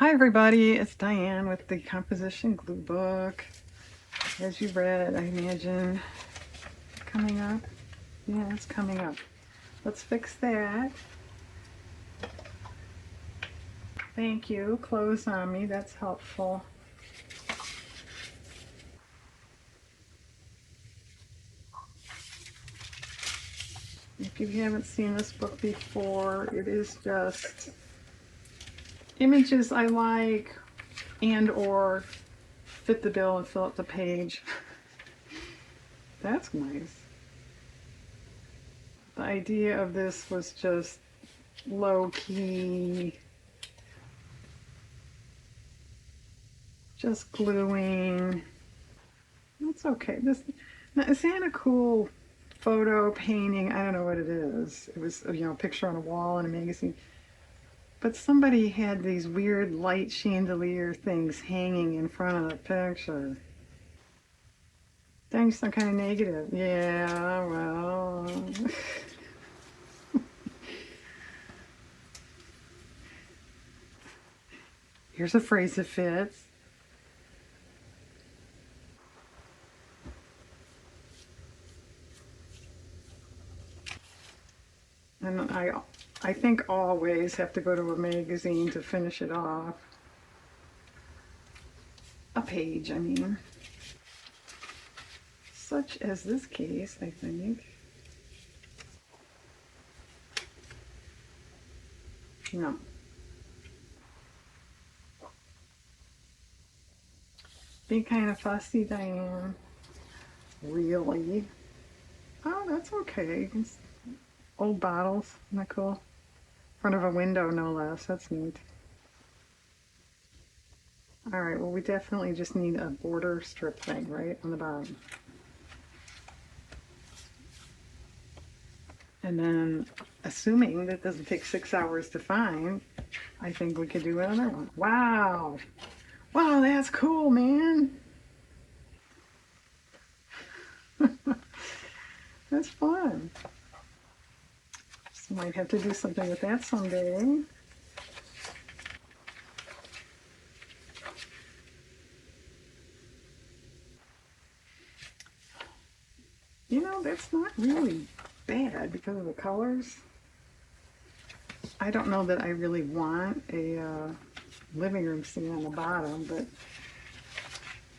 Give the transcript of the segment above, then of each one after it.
Hi everybody, it's Diane with the Composition Glue Book. As you read, I imagine, coming up. Yeah, it's coming up. Let's fix that. Thank you. Close on me, that's helpful. If you haven't seen this book before, it is just images I like and or fit the bill and fill up the page. That's nice. The idea of this was just low-key, just gluing. That's okay. Is that a cool photo painting? I don't know what it is. It was, a picture on a wall in a magazine. But somebody had these weird light chandelier things hanging in front of the picture. Dang, some kind of negative. Yeah, well. Here's a phrase that fits. And I think always have to go to a magazine to finish it off. A page, I mean. Such as this case, I think. No. Be kind of fussy, Diane. Really? Oh, that's okay. It's old bottles. Isn't that cool? In front of a window, no less. That's neat. All right, well, we definitely just need a border strip thing, right, on the bottom. And then, assuming that doesn't take 6 hours to find, I think we could do another one. Wow. Wow, that's cool, man. That's fun. So might have to do something with that someday. That's not really bad because of the colors. I don't know that I really want a living room scene on the bottom, but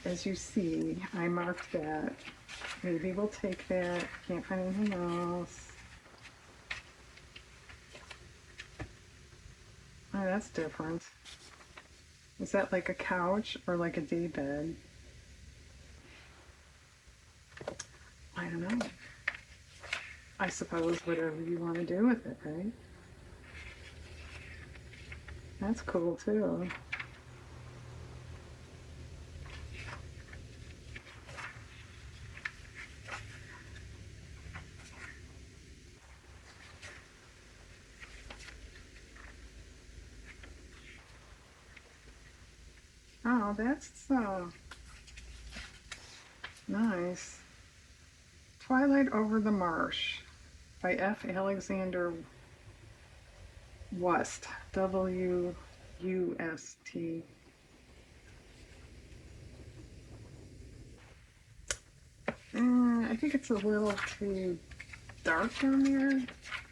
as you see, I marked that. Maybe we'll take that. Can't find anything else. Oh, that's different. Is that like a couch or like a day bed? I don't know. I suppose whatever you want to do with it, right? That's cool too. Oh, that's nice. Twilight Over the Marsh by F. Alexander Wust. W-U-S-T. I think it's a little too dark down there.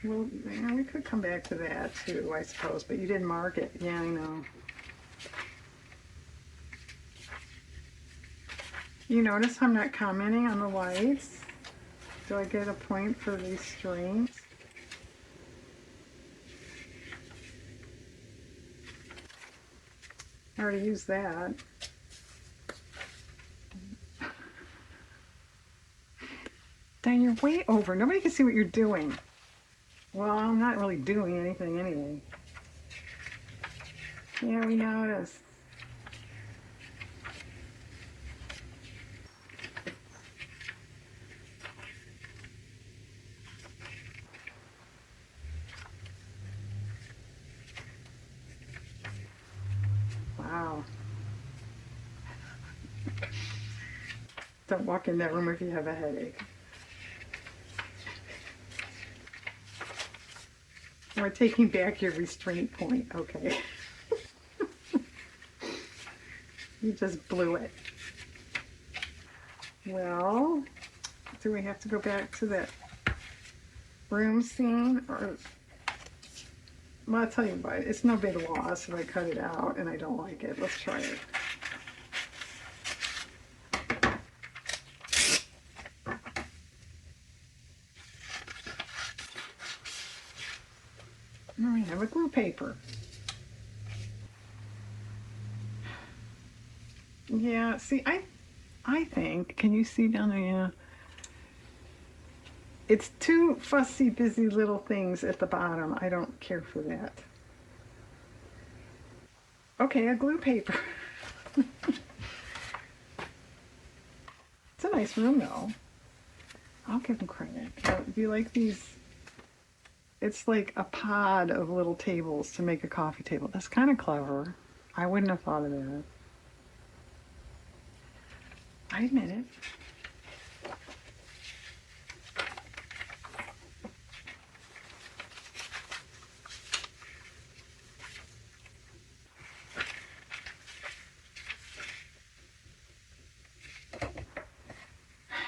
Well, yeah, we could come back to that too, I suppose, but you didn't mark it. Yeah, I know. You notice I'm not commenting on the lights? Do I get a point for restraint? I already used that. Dang, you're way over. Nobody can see what you're doing. Well, I'm not really doing anything anyway. Yeah, we noticed. Wow. Don't walk in that room if you have a headache. We're taking back your restraint point. Okay. You just blew it. Well, do we have to go back to that room scene? Or, well, I'll tell you what, it's no big loss if I cut it out and I don't like it. Let's try it. I have a glue paper. Yeah, see, I think, can you see down there? Yeah. It's two fussy, busy little things at the bottom. I don't care for that. Okay, a glue paper. It's a nice room, though. I'll give them credit. Do you like these? It's like a pod of little tables to make a coffee table. That's kind of clever. I wouldn't have thought of that. I admit it.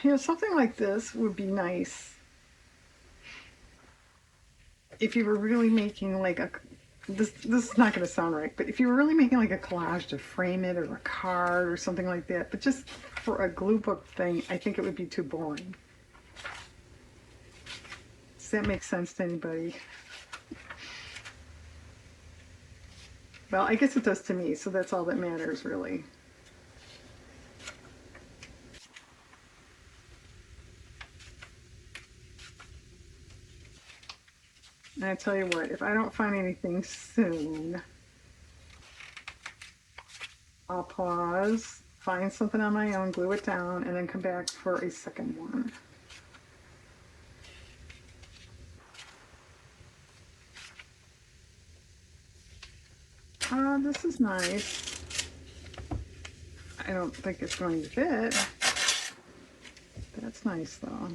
You know, something like this would be nice if you were really making like a, this is not going to sound right, but if you were really making like a collage to frame it or a card or something like that, but just for a glue book thing, I think it would be too boring. Does that make sense to anybody? Well, I guess it does to me, so that's all that matters, really. And I tell you what, if I don't find anything soon, I'll pause, find something on my own, glue it down, and then come back for a second one. This is nice. I don't think it's going to fit. That's nice though.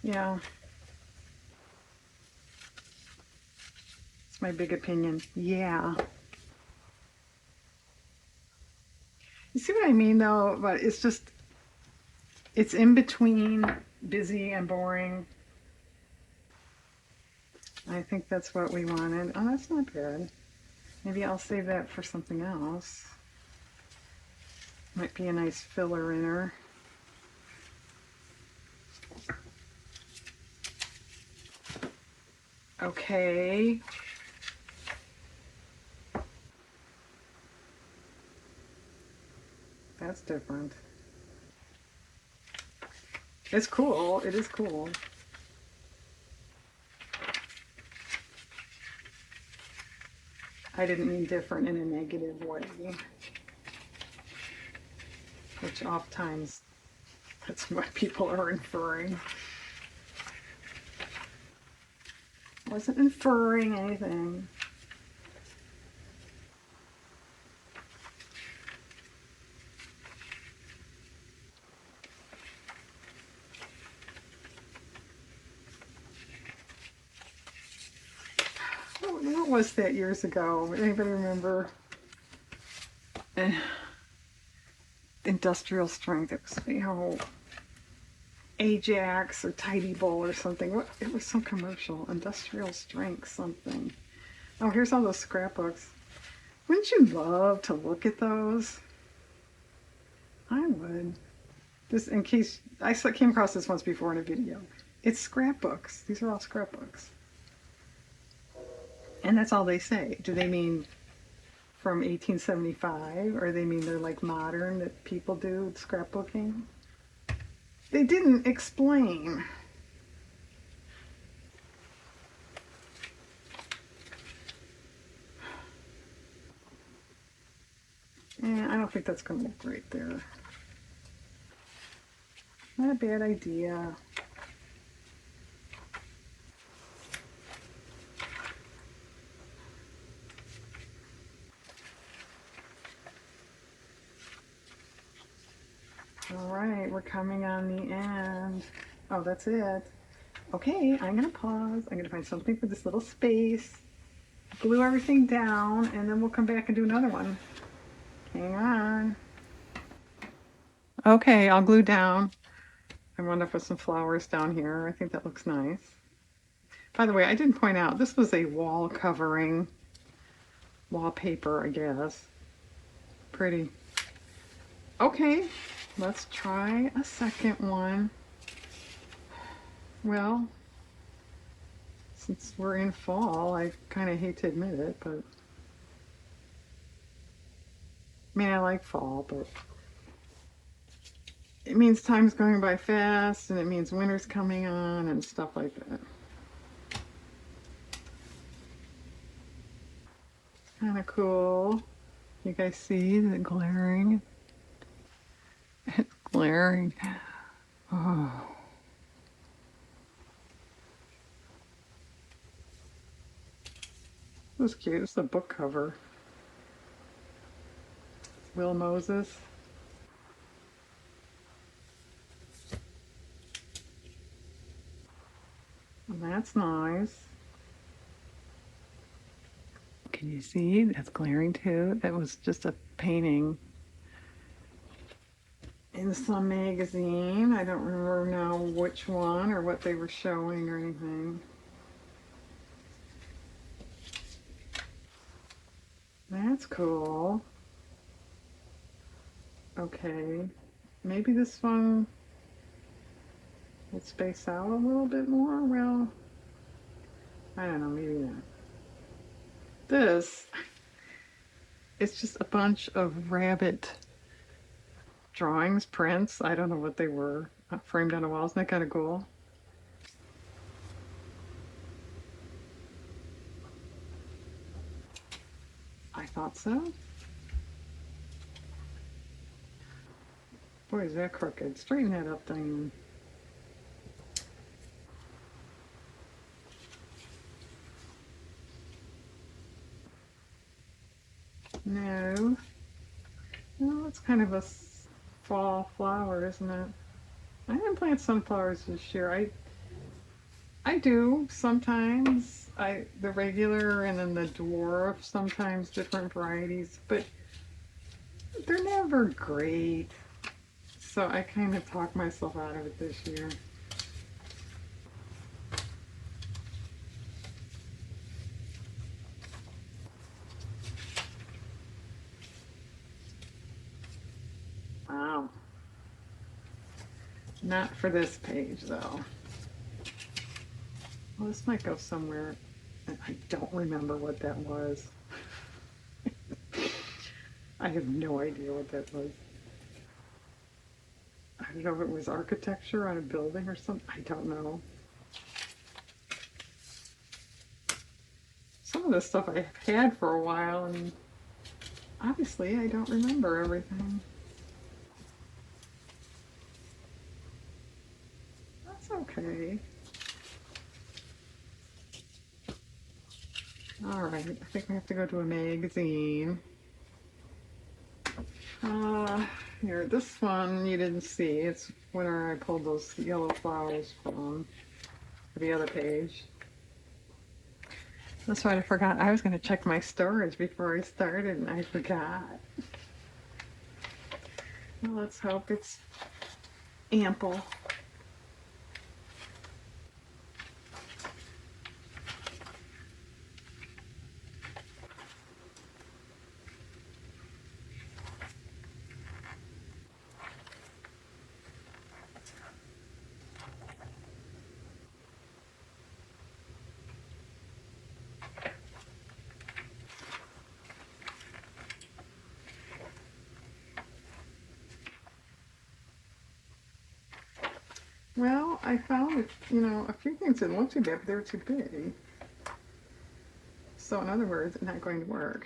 Yeah. It's my big opinion. Yeah. You see what I mean though? But it's just, it's in between busy and boring. I think that's what we wanted. Oh, that's not bad. Maybe I'll save that for something else. Might be a nice filler in her. Okay. That's different. It's cool. It is cool. I didn't mean different in a negative way, which oftentimes that's what people are inferring. Wasn't inferring anything. What was that years ago? Anybody remember? Industrial strength. It was, you know, Ajax or Tidy Bowl or something. What? It was some commercial. Industrial strength something. Oh, here's all those scrapbooks. Wouldn't you love to look at those? I would. Just in case, I came across this once before in a video. It's scrapbooks. These are all scrapbooks. And that's all they say. Do they mean from 1875, or they mean they're like modern, that people do scrapbooking? They didn't explain. Yeah, I don't think that's going to look right there. Not a bad idea. All right, we're coming on the end. Oh, that's it. Okay, I'm gonna pause. I'm gonna find something for this little space, glue everything down, and then we'll come back and do another one. Hang on. Okay, I'll glue down. I wound up with some flowers down here. I think that looks nice. By the way, I didn't point out, this was a wall covering, wallpaper, I guess. Pretty. Okay, let's try a second one. Well, since we're in fall, I kind of hate to admit it, but I mean, I like fall, but it means time's going by fast and it means winter's coming on and stuff like that. Kind of cool. You guys see the glaring? It's glaring. Oh, this is cute. It's a book cover. Will Moses. That's nice. Can you see? That's glaring too. That was just a painting in some magazine. I don't remember now which one or what they were showing or anything. That's cool. Okay. Maybe this one will space out a little bit more. Well, I don't know, maybe not. This, it's just a bunch of rabbit drawings, prints. I don't know what they were. Framed on a wall. Isn't that kind of cool? I thought so. Boy, is that crooked. Straighten that up, Diane. No. No, it's kind of a fall flower, isn't it? I didn't plant sunflowers this year. I do sometimes. The regular and then the dwarf, sometimes different varieties, but they're never great. So I kind of talked myself out of it this year. Wow. Not for this page though. Well, this might go somewhere. I don't remember what that was. I have no idea what that was. I don't know if it was architecture on a building or something. I don't know. Some of this stuff I've had for a while, and obviously I don't remember everything. That's okay. All right, I think we have to go to a magazine. Here, this one you didn't see. It's where I pulled those yellow flowers from for the other page. That's right, I forgot. I was going to check my storage before I started, and I forgot. Well, let's hope it's ample. Well, I found, a few things that look too big, but they were too big. So in other words, it's not going to work.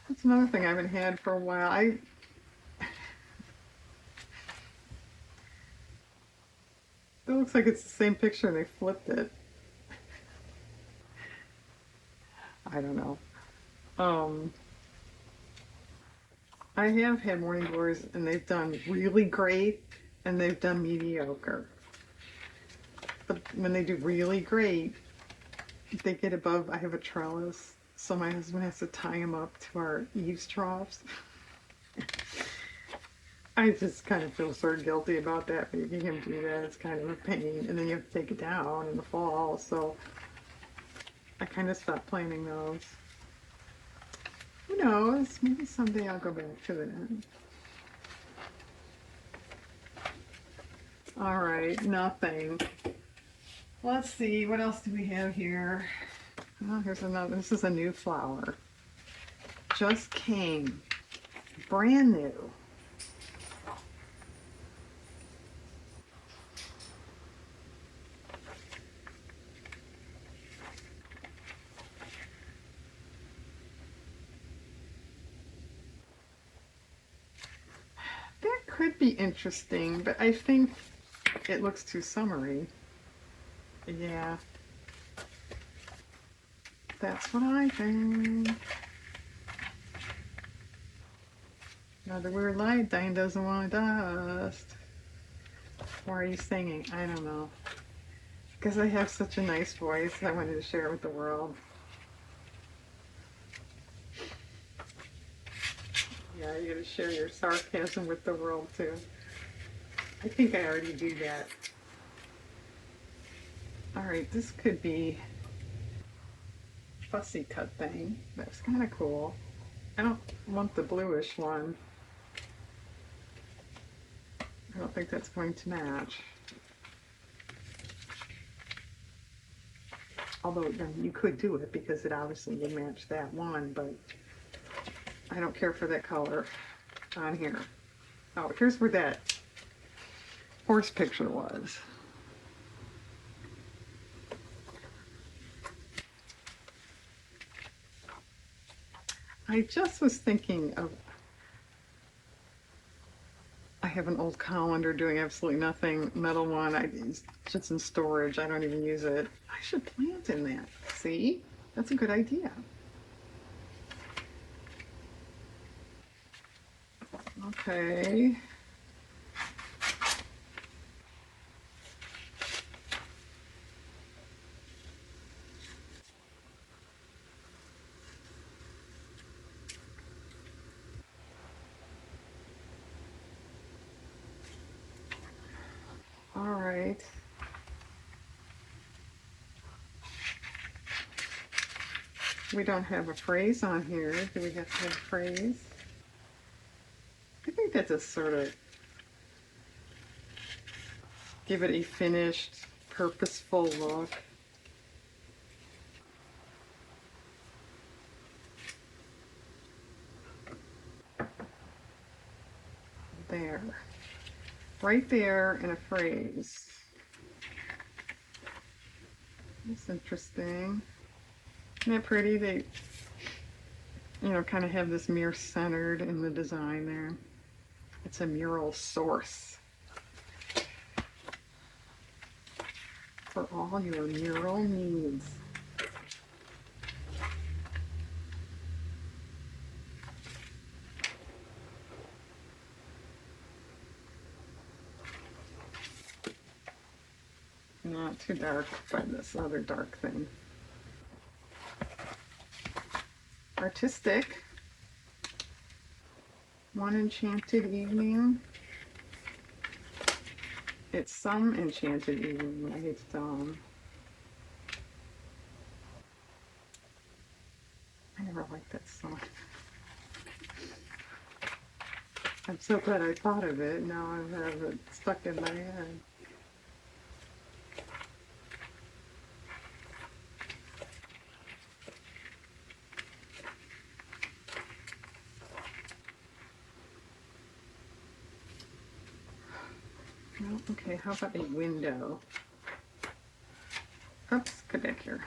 That's another thing I haven't had for a while. It looks like it's the same picture and they flipped it. I don't know. Um, I have had morning glories and they've done really great and they've done mediocre. But when they do really great, they get above. I have a trellis, so my husband has to tie them up to our eaves troughs. I just kind of feel sort of guilty about that, making him do that. It's kind of a pain, and then you have to take it down in the fall, so I kind of stopped planning those. Who knows? Maybe someday I'll go back to that. All right, nothing. Let's see, what else do we have here? Oh, here's another. This is a new flower. Just came. Brand new. That could be interesting, but I think it looks too summery. Yeah, that's what I think. Another weird light. Diane doesn't want to dust. Why are you singing? I don't know. Because I have such a nice voice, I wanted to share it with the world. Yeah, you gotta share your sarcasm with the world too. I think I already do that. Alright, this could be a fussy cut thing. That's kind of cool. I don't want the bluish one. I don't think that's going to match. Although you could do it because it obviously would match that one, but I don't care for that color on here. Oh, here's where that horse picture was. I just was thinking of, I have an old colander doing absolutely nothing, metal one. It's just in storage. I don't even use it. I should plant in that. See? That's a good idea. Okay. All right. We don't have a phrase on here. Do we have to have a phrase? I think that's a sort of give it a finished, purposeful look. There. Right there in a phrase. That's interesting. Isn't that pretty? They, kind of have this mirror centered in the design there. It's a mural source for all your mural needs. Not too dark by this other dark thing. Artistic. One enchanted evening. It's some enchanted evening. I hate to tell them. I never liked that song. I'm so glad I thought of it. Now I have it stuck in my head. Well, okay, how about a window? Oops, get back here.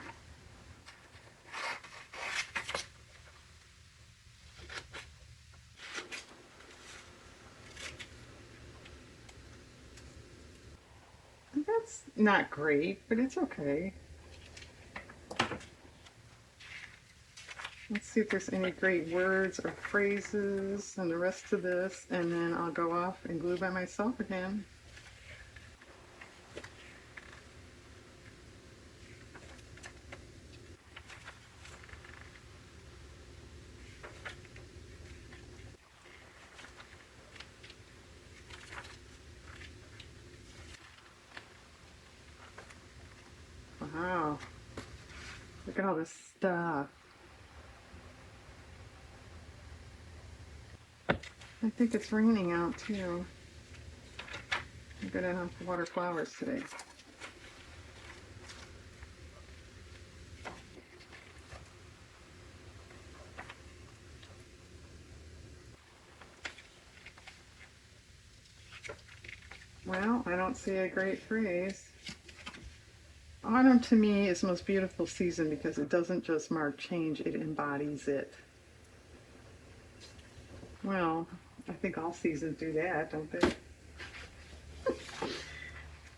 That's not great, but it's okay. Let's see if there's any great words or phrases and the rest of this, and then I'll go off and glue by myself again. Wow, look at all this stuff. I think it's raining out too. I'm gonna water flowers today. Well, I don't see a great phrase. Autumn to me is the most beautiful season because it doesn't just mark change, it embodies it. Well, I think all seasons do that, don't they?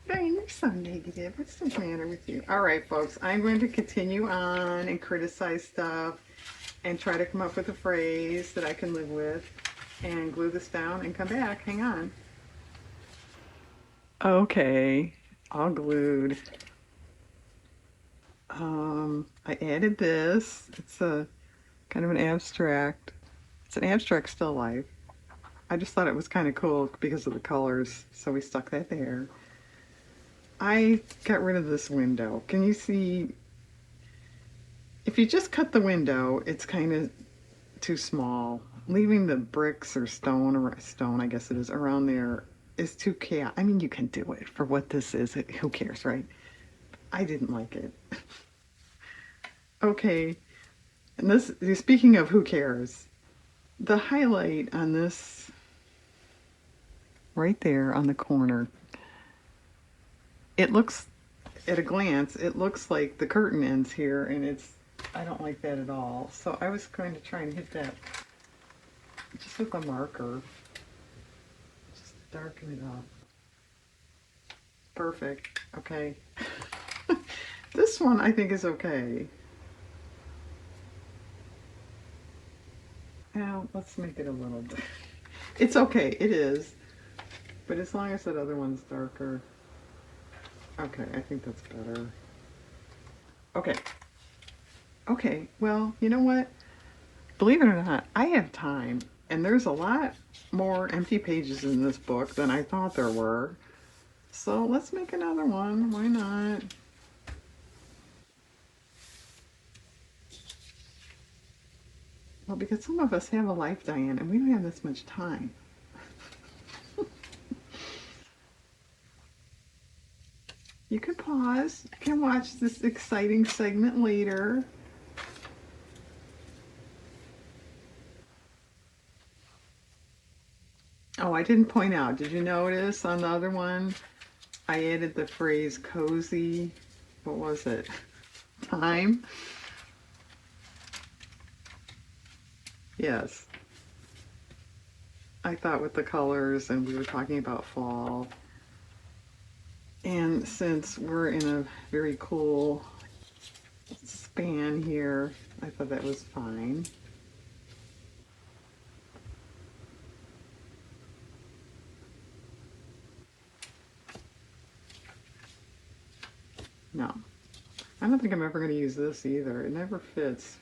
Diane, you're so negative. What's the matter with you? All right, folks, I'm going to continue on and criticize stuff and try to come up with a phrase that I can live with and glue this down and come back. Hang on. Okay, all glued. I added this. It's a kind of an abstract. It's an abstract still life. I just thought it was kind of cool because of the colors, so we stuck that there. I got rid of this window. Can you see? If you just cut the window, it's kind of too small. Leaving the bricks or stone, I guess it is, around there is too chaotic. I mean, you can do it for what this is. Who cares, right? I didn't like it. Okay, and this, speaking of who cares, the highlight on this right there on the corner, it looks, at a glance, it looks like the curtain ends here, and I don't like that at all. So I was going to try and hit that just with a marker. Just darken it up. Perfect. Okay. This one I think is okay. Now, let's make it a little bit. It's okay, it is. But as long as that other one's darker. Okay, I think that's better. Okay. Okay, well, you know what? Believe it or not, I have time. And there's a lot more empty pages in this book than I thought there were. So let's make another one. Why not? Well, because some of us have a life, Diane, and we don't have this much time. You can pause. You can watch this exciting segment later. Oh, I didn't point out. Did you notice on the other one, I added the phrase cozy. What was it? Time? Yes. I thought with the colors, and we were talking about fall. And since we're in a very cool span here, I thought that was fine. No, I don't think I'm ever going to use this either. It never fits,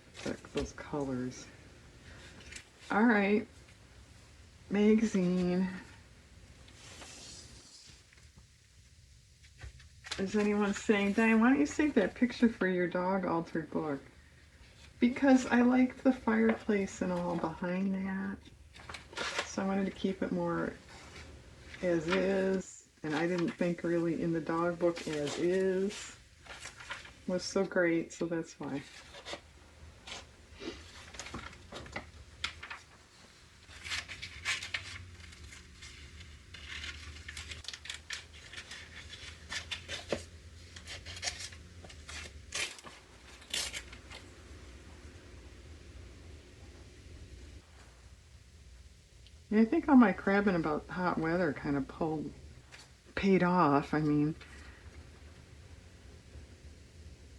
those colors. All right, magazine. Is anyone saying, Diane, why don't you save that picture for your dog altered book? Because I liked the fireplace and all behind that. So I wanted to keep it more as is. And I didn't think really in the dog book as is was so great, so that's why. Yeah, I think all my crabbing about hot weather kind of paid off. I mean,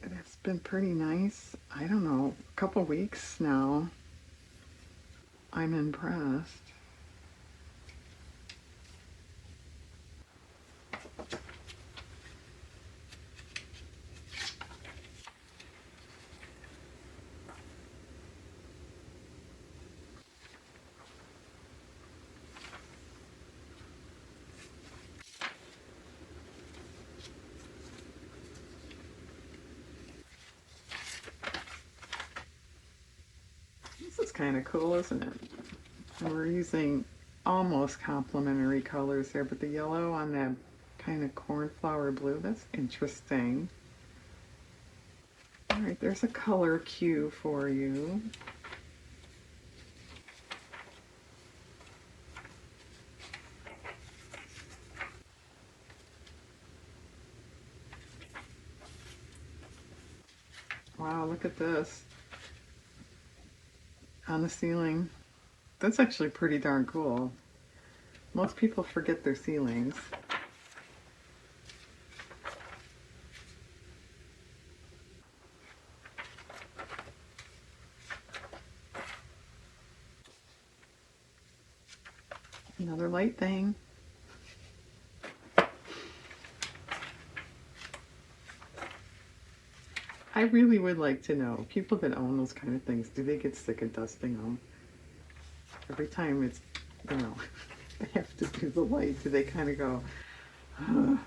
that's been pretty nice. I don't know, a couple weeks now. I'm impressed. This is kind of cool, isn't it? And we're using almost complementary colors here, but the yellow on that kind of cornflower blue, that's interesting. All right, there's a color cue for you. Wow, look at this on the ceiling. That's actually pretty darn cool. Most people forget their ceilings. Another light thing. I really would like to know, people that own those kind of things, do they get sick of dusting them? Every time it's, you know, they have to do the light, do they kind of go, ugh.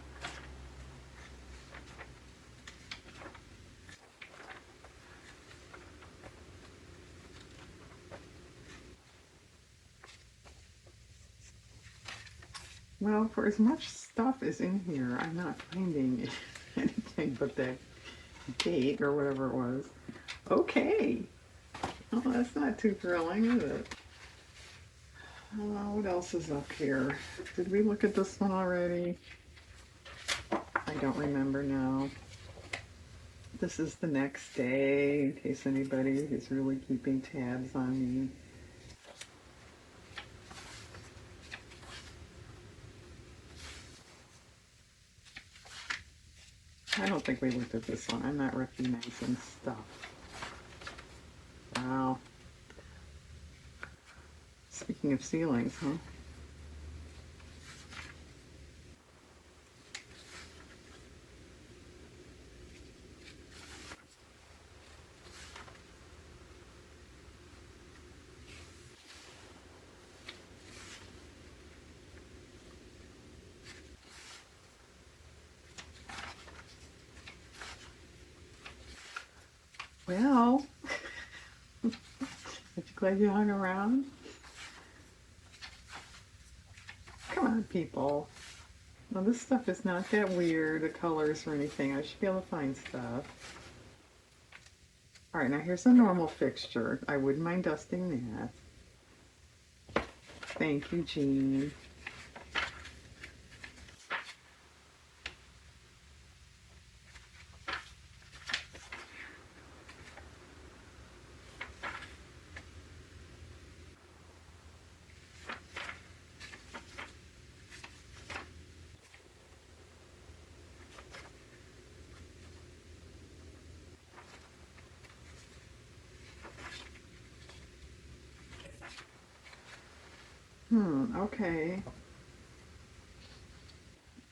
Well, for as much stuff as in here, I'm not finding anything but that gate or whatever it was. Okay. Oh, that's not too thrilling, is it? What else is up here? Did we look at this one already? I don't remember now. This is the next day, in case anybody is really keeping tabs on me. I don't think we looked at this one. I'm not recognizing stuff. Wow. Speaking of ceilings, huh? Well, aren't you glad you hung around? Come on, people. Well, this stuff is not that weird, the colors or anything. I should be able to find stuff. All right, now here's a normal fixture. I wouldn't mind dusting that. Thank you, Jean. Okay.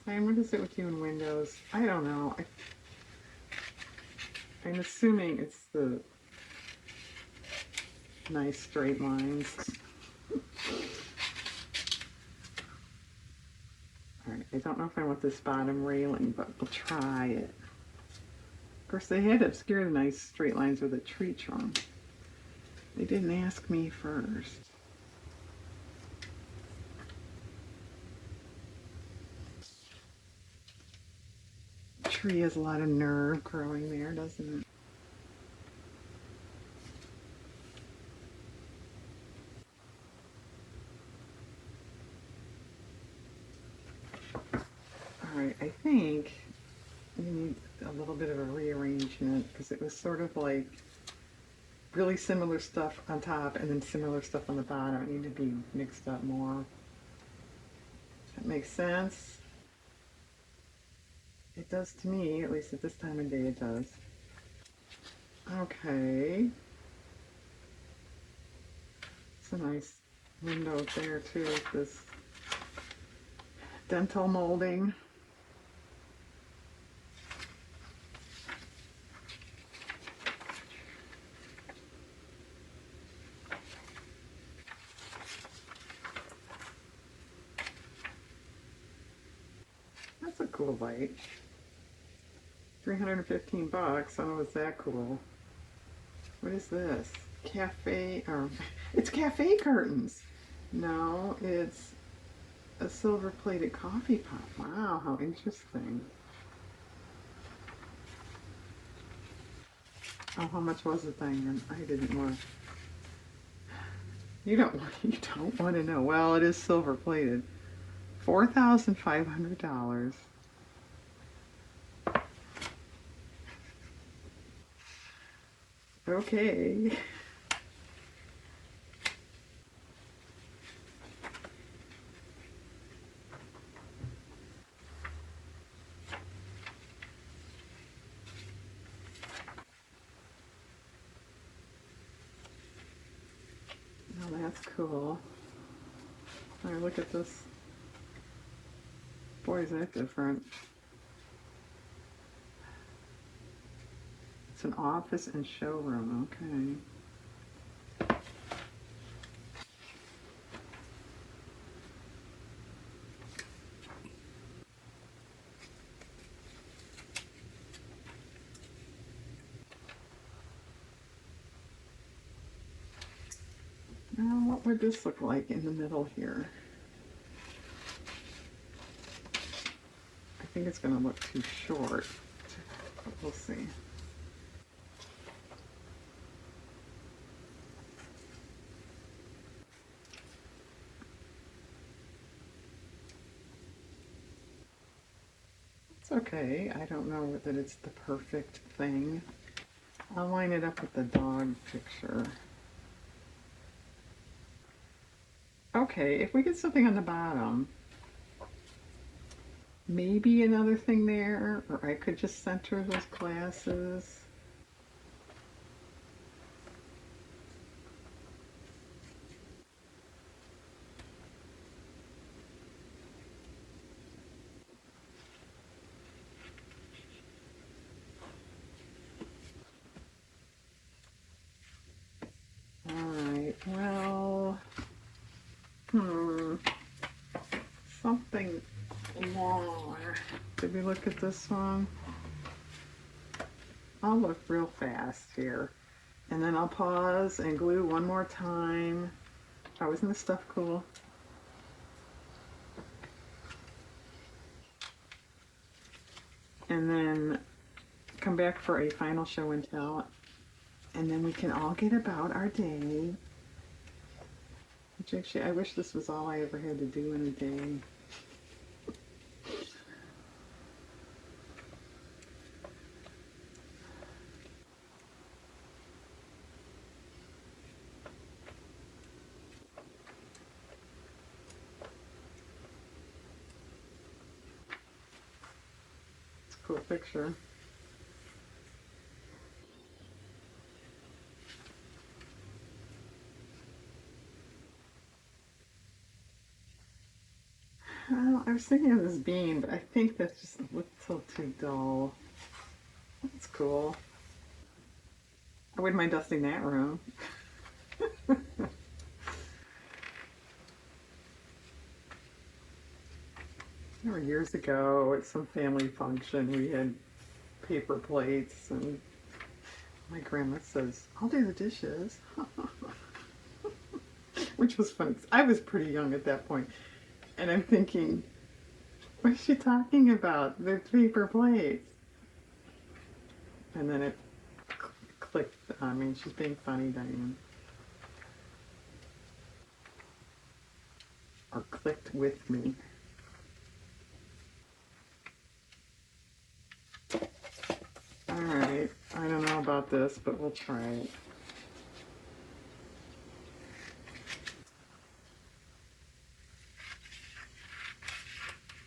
And what is it with you in Windows? I don't know. I'm assuming it's the nice straight lines. Alright, I don't know if I want this bottom railing, but we'll try it. Of course, they had to obscure the nice straight lines with a tree trunk. They didn't ask me first. Tree has a lot of nerve growing there, doesn't it? Alright, I think we need a little bit of a rearrangement because it was sort of like really similar stuff on top and then similar stuff on the bottom. It needed to be mixed up more. Does that make sense? It does to me, at least at this time of day it does. Okay. It's a nice window there too with this dental molding. That's a cool light. 315 bucks. Oh, is that cool? What is this? Cafe, or it's cafe curtains. No, it's a silver plated coffee pot. Wow, how interesting. Oh, how much was the thing? I didn't look. You don't want to know. Well, it is silver plated. $4,500. Okay. Well, that's cool. All right, look at this. Boy, is that different. It's an office and showroom. Okay. Now, what would this look like in the middle here? I think it's going to look too short, but we'll see. It's okay. I don't know that it's the perfect thing. I'll line it up with the dog picture. Okay, if we get something on the bottom, maybe another thing there, or I could just center those glasses. All right, well, something more. Did we look at this one? I'll look real fast here. And then I'll pause and glue one more time. Oh, isn't this stuff cool? And then come back for a final show and tell. And then we can all get about our day. Which actually, I wish this was all I ever had to do in a day. It's a cool picture. Well, I was thinking of this bean, but I think that's just a little too dull. That's cool. I wouldn't mind dusting that room. Remember years ago at some family function, we had paper plates, and my grandma says, I'll do the dishes. Which was funny, 'cause I was pretty young at that point. And I'm thinking, what is she talking about? They're paper plates. And then it clicked. I mean, she's being funny, Diane. Or clicked with me. Alright, I don't know about this, but we'll try it.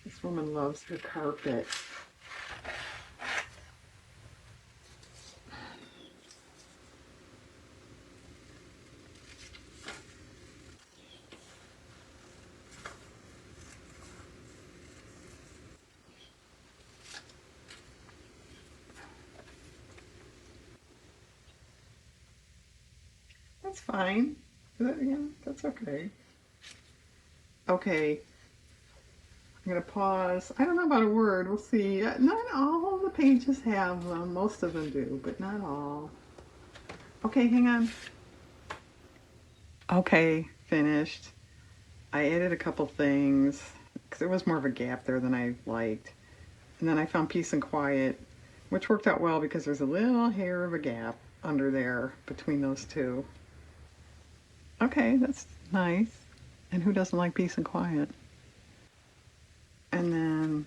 This woman loves her carpet. That's fine. Yeah, that's okay. Okay, I'm gonna pause. I don't know about a word. We'll see. Not all of the pages have them. Most of them do, but not all. Okay, hang on. Okay, finished. I added a couple things because there was more of a gap there than I liked. And then I found Peace and Quiet, which worked out well because there's a little hair of a gap under there between those two. Okay, that's nice. And who doesn't like Peace and Quiet? And then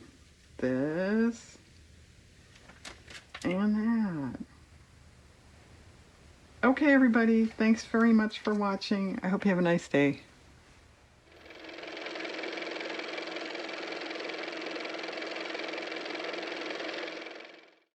this and that. Okay, everybody, thanks very much for watching. I hope you have a nice day.